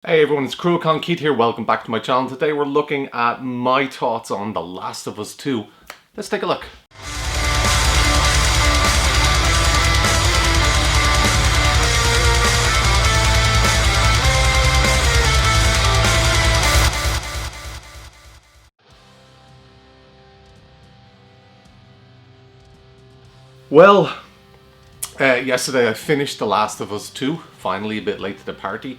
Hey everyone, it's CruachanKeith here. Welcome back to my channel. Today we're looking at my thoughts on The Last of Us 2. Let's take a look. Well, yesterday I finished The Last of Us 2, finally a bit late to the party.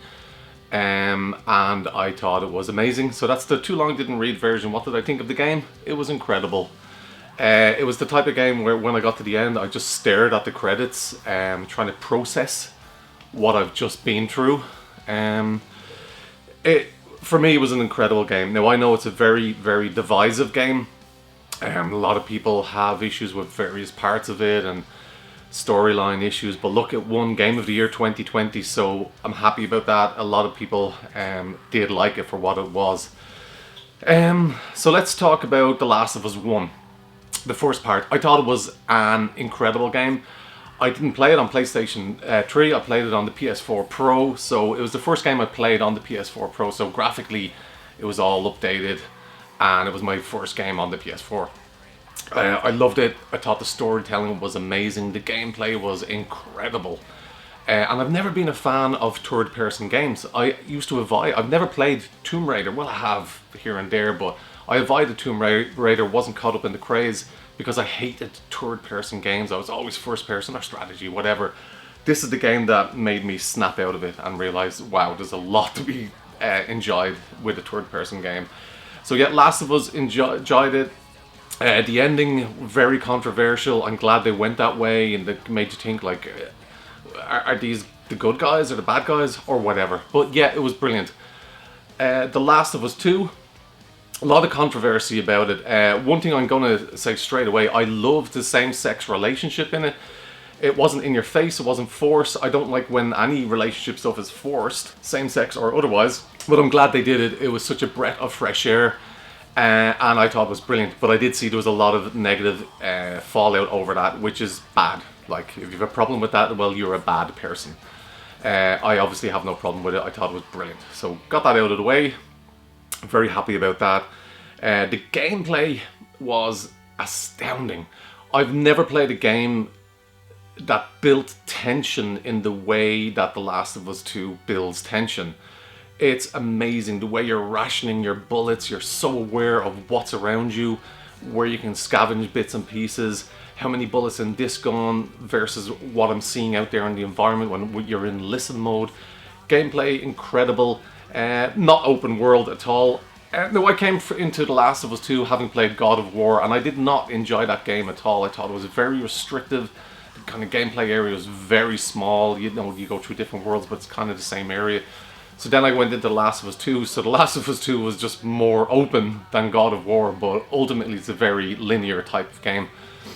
And I thought it was amazing. So that's the too long didn't read version. What did I think of the game? It was incredible. It was the type of game where when I got to the end, I just stared at the credits, trying to process what I've just been through. It for me, it was an incredible game. Now I know it's a very, very divisive game. A lot of people have issues with various parts of it and storyline issues, but look, it won Game of the Year 2020, so I'm happy about that. A lot of people did like it for what it was. So let's talk about The Last of Us 1. The first part, I thought it was an incredible game. I didn't play it on PlayStation 3, I played it on the PS4 Pro, so it was the first game I played on the PS4 Pro, so graphically it was all updated, and it was my first game on the PS4. I loved it. I thought the storytelling was amazing. The gameplay was incredible. And I've never been a fan of third-person games. I used to avoid... I've never played Tomb Raider. Well, I have here and there, but I avoided Tomb Raider, wasn't caught up in the craze because I hated third-person games. I was always first-person or strategy, whatever. This is the game that made me snap out of it and realize, wow, there's a lot to be enjoyed with a third-person game. So yeah, Last of Us enjoyed it. The ending, very controversial. I'm glad they went that way and it made you think like, are these the good guys or the bad guys or whatever. But yeah, it was brilliant. The Last of Us 2, a lot of controversy about it. One thing I'm going to say straight away, I loved the same-sex relationship in it. It wasn't in your face, it wasn't forced. I don't like when any relationship stuff is forced, same-sex or otherwise. But I'm glad they did it. It was such a breath of fresh air. And I thought it was brilliant, but I did see there was a lot of negative fallout over that, which is bad. Like, if you have a problem with that, well, you're a bad person. I obviously have no problem with it. I thought it was brilliant. So, got that out of the way. I'm very happy about that. The gameplay was astounding. I've never played a game that built tension in the way that The Last of Us 2 builds tension. It's amazing the way you're rationing your bullets. You're so aware of what's around you, where you can scavenge bits and pieces, how many bullets in this gun versus what I'm seeing out there in the environment when you're in listen mode. Gameplay incredible, not open world at all. No, I came into The Last of Us 2 having played God of War, and I did not enjoy that game at all. I thought it was very restrictive. The kind of gameplay area was very small. You know, you go through different worlds, but it's kind of the same area. So then I went into The Last of Us 2, so The Last of Us 2 was just more open than God of War, but ultimately it's a very linear type of game.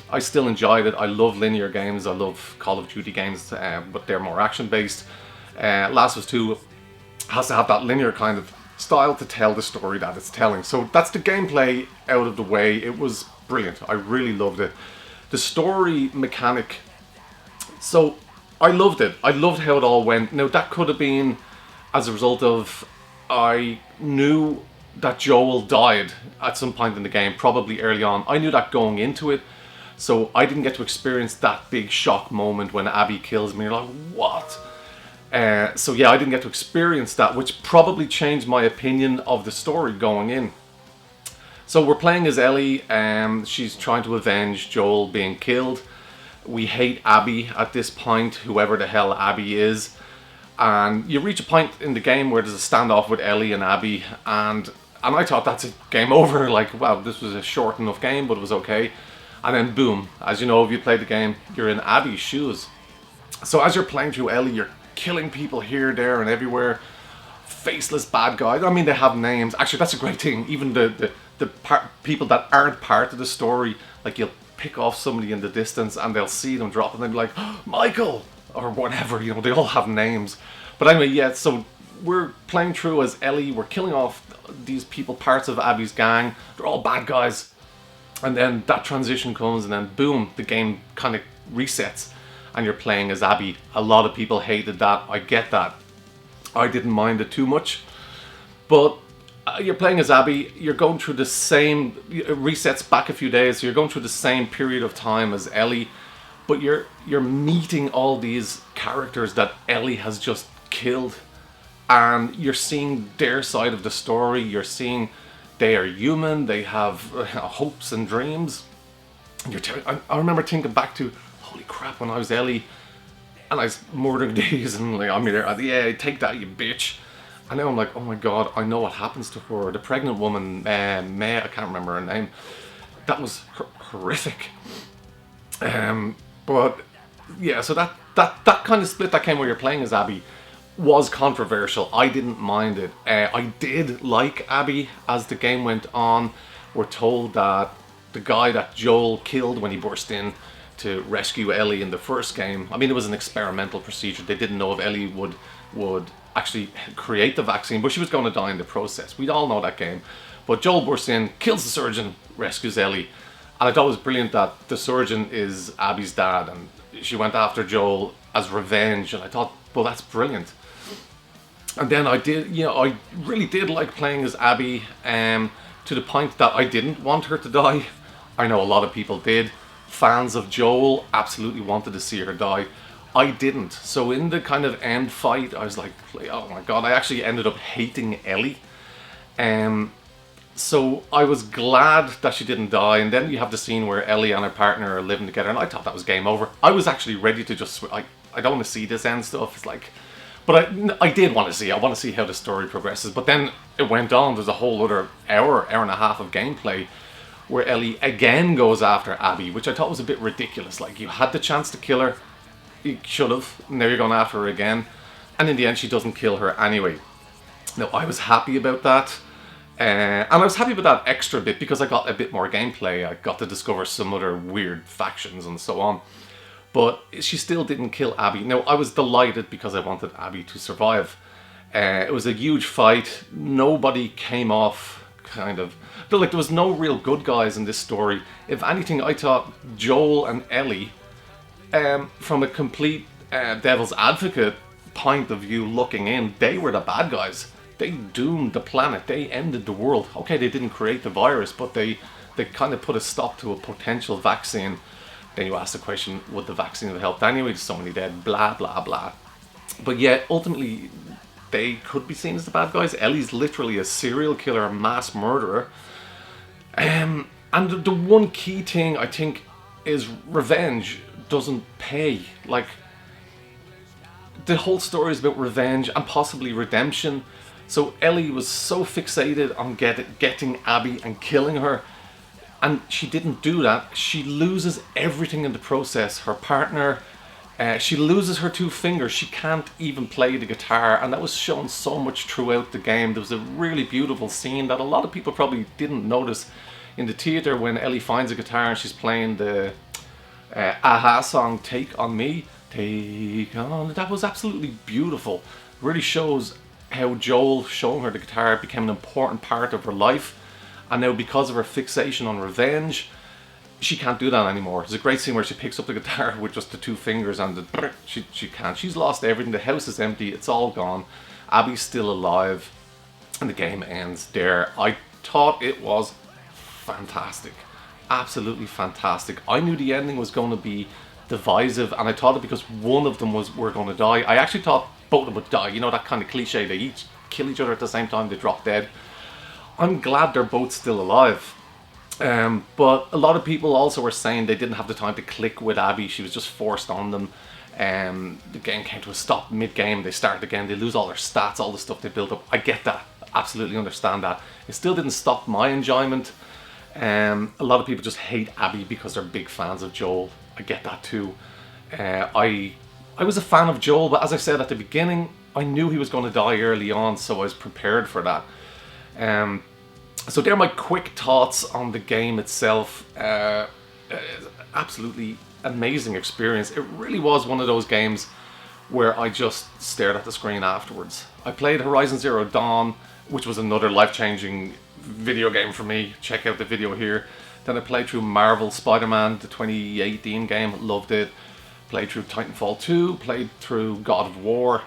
I still enjoyed it. I love linear games. I love Call of Duty games, but they're more action-based. Last of Us 2 has to have that linear kind of style to tell the story that it's telling. So that's the gameplay out of the way. It was brilliant. I really loved it. The story mechanic, so I loved it. I loved how it all went. Now that could have been as a result of, I knew that Joel died at some point in the game, probably early on. I knew that going into it, so I didn't get to experience that big shock moment when Abby kills me. You're like, what? So yeah, I didn't get to experience that, which probably changed my opinion of the story going in. So we're playing as Ellie, and she's trying to avenge Joel being killed. We hate Abby at this point, whoever the hell Abby is. And you reach a point in the game where there's a standoff with Ellie and Abby, and I thought that's it, game over. Like, wow, this was a short enough game, but it was okay. And then boom, as you know, if you play the game, you're in Abby's shoes. So as you're playing through Ellie, you're killing people here, there, and everywhere. Faceless bad guys. I mean, they have names. Actually, that's a great thing. Even the people that aren't part of the story, like you'll pick off somebody in the distance and they'll see them drop and they'll be like, oh, Michael! Or whatever, you know, they all have names. But anyway, yeah, so we're playing through as Ellie, we're killing off these people, parts of Abby's gang, they're all bad guys. And then that transition comes and then boom, the game kind of resets and you're playing as Abby. A lot of people hated that, I get that. I didn't mind it too much. But you're playing as Abby, you're going through the same, it resets back a few days, so you're going through the same period of time as Ellie, but you're meeting all these characters that Ellie has just killed, and you're seeing their side of the story. You're seeing they are human, they have hopes and dreams. I remember thinking back to, holy crap, when I was Ellie and I was murdering days and like, I'm here, yeah, take that, you bitch. And now I'm like, oh my god, I know what happens to her. The pregnant woman, May, I can't remember her name. That was horrific. But yeah, so that kind of split that came where you're playing as Abby was controversial. I didn't mind it. I did like Abby as the game went on. We're told that the guy that Joel killed when he burst in to rescue Ellie in the first game, I mean, it was an experimental procedure. They didn't know if Ellie would actually create the vaccine, but she was going to die in the process. We all know that game. But Joel bursts in, kills the surgeon, rescues Ellie. And I thought it was brilliant that the surgeon is Abby's dad, and she went after Joel as revenge, and I thought, well, that's brilliant. And then I really did like playing as Abby, to the point that I didn't want her to die. I know a lot of people did. Fans of Joel absolutely wanted to see her die. I didn't. So in the kind of end fight, I was like, oh my god, I actually ended up hating Ellie. So I was glad that she didn't die. And then you have the scene where Ellie and her partner are living together, and I thought that was game over. I was actually ready to just, I don't want to see this end stuff. It's like, but I did want to see. I want to see how the story progresses. But then it went on. There's a whole other hour and a half of gameplay where Ellie again goes after Abby, which I thought was a bit ridiculous. Like, you had the chance to kill her. You should have. Now you're going after her again. And in the end, she doesn't kill her anyway. Now, I was happy about that. And I was happy with that extra bit because I got a bit more gameplay. I got to discover some other weird factions and so on. But she still didn't kill Abby. Now, I was delighted because I wanted Abby to survive. It was a huge fight. Nobody came off kind of... There was no real good guys in this story. If anything, I thought Joel and Ellie, from a complete devil's advocate point of view looking in, they were the bad guys. They doomed the planet. They ended the world. Okay, they didn't create the virus, but they kind of put a stop to a potential vaccine. Then you ask the question, would the vaccine have helped anyway? There's so many dead, blah, blah, blah. But yet, ultimately, they could be seen as the bad guys. Ellie's literally a serial killer, a mass murderer. And the one key thing, I think, is revenge doesn't pay. Like, the whole story is about revenge and possibly redemption. So Ellie was so fixated on getting Abby and killing her, and she didn't do that. She loses everything in the process. Her partner, she loses her 2 fingers. She can't even play the guitar, and that was shown so much throughout the game. There was a really beautiful scene that a lot of people probably didn't notice in the theater when Ellie finds a guitar and she's playing the Aha song, Take On Me. Take on. That was absolutely beautiful. Really shows how Joel showing her the guitar became an important part of her life, and now because of her fixation on revenge, she can't do that anymore. There's a great scene where she picks up the guitar with just the 2 fingers and she can't. She's lost everything. The house is empty. It's all gone. Abby's still alive, and the game ends there. I thought it was fantastic. Absolutely fantastic. I knew the ending was going to be divisive, and I thought it because one of them were going to die. I actually thought both of them would die. You know, that kind of cliche, they each kill each other at the same time, they drop dead. I'm glad they're both still alive. But a lot of people also were saying they didn't have the time to click with Abby. She was just forced on them. The game came to a stop mid-game. They start again. They lose all their stats, all the stuff they built up. I get that. Absolutely understand that. It still didn't stop my enjoyment. A lot of people just hate Abby because they're big fans of Joel. I get that too. I was a fan of Joel, but as I said at the beginning, I knew he was going to die early on, so I was prepared for that. So they're my quick thoughts on the game itself. Absolutely amazing experience. It really was one of those games where I just stared at the screen afterwards. I played Horizon Zero Dawn, which was another life-changing video game for me. Check out the video here. Then I played through Marvel Spider-Man, the 2018 game, loved it. Played through Titanfall 2, played through God of War,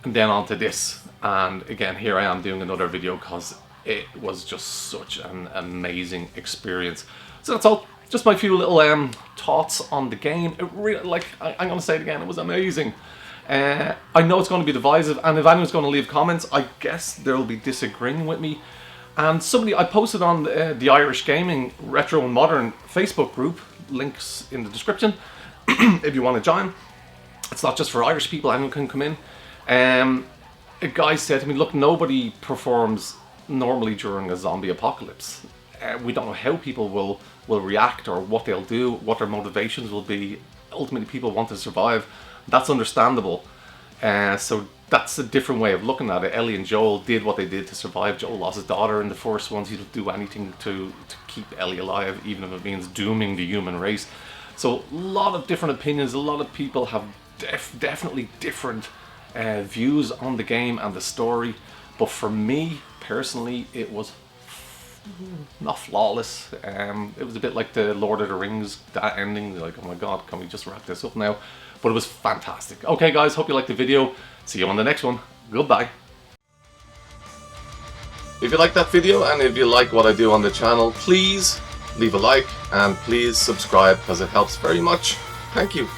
and then on to this. And again, here I am doing another video because it was just such an amazing experience. So that's all. Just my few little thoughts on the game. It really, like, I'm going to say it again, it was amazing. I know it's going to be divisive, and if anyone's going to leave comments, I guess they'll be disagreeing with me. And I posted on the Irish Gaming Retro and Modern Facebook group, links in the description, if you want to join. It's not just for Irish people, anyone can come in. A guy said to me, look, nobody performs normally during a zombie apocalypse. We don't know how people will react or what they'll do, what their motivations will be. Ultimately, people want to survive. That's understandable. So that's a different way of looking at it. Ellie and Joel did what they did to survive. Joel lost his daughter in the first ones. He'll do anything to keep Ellie alive, even if it means dooming the human race. So a lot of different opinions. A lot of people have definitely different views on the game and the story. But for me, personally, it was not flawless. It was a bit like the Lord of the Rings, that ending, like, oh my god, can we just wrap this up now? But it was fantastic. Okay guys, hope you liked the video. See you on the next one. Goodbye. If you like that video and if you like what I do on the channel, please leave a like and please subscribe because it helps very much. Thank you.